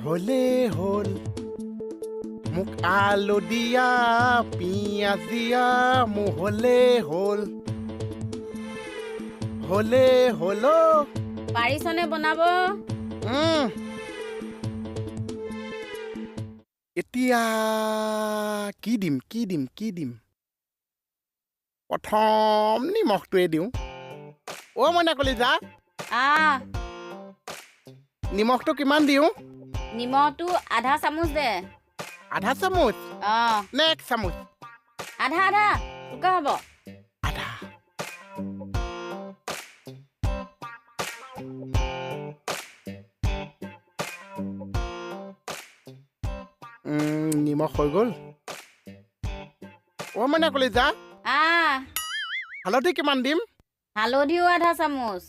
হলে হল মোক আলু দিয়া পিঁয়াজ দিয়া মোক হলে হল হলে হল পাৰিছনে বনাব? এতিয়া কি দিম প্ৰথম নিমখটোৱে দিওঁ মইনা কলিজা নিমখটো কিমান দিওঁ নিমখটো আধা চামুচ দে আধা চামুচ নে 1 চামুচ আধা চুকা হ'ব আধা নিমখ হৈ গ'ল মইনা কলিজা হালধি কিমান দিম হালধিও আধা চামুচ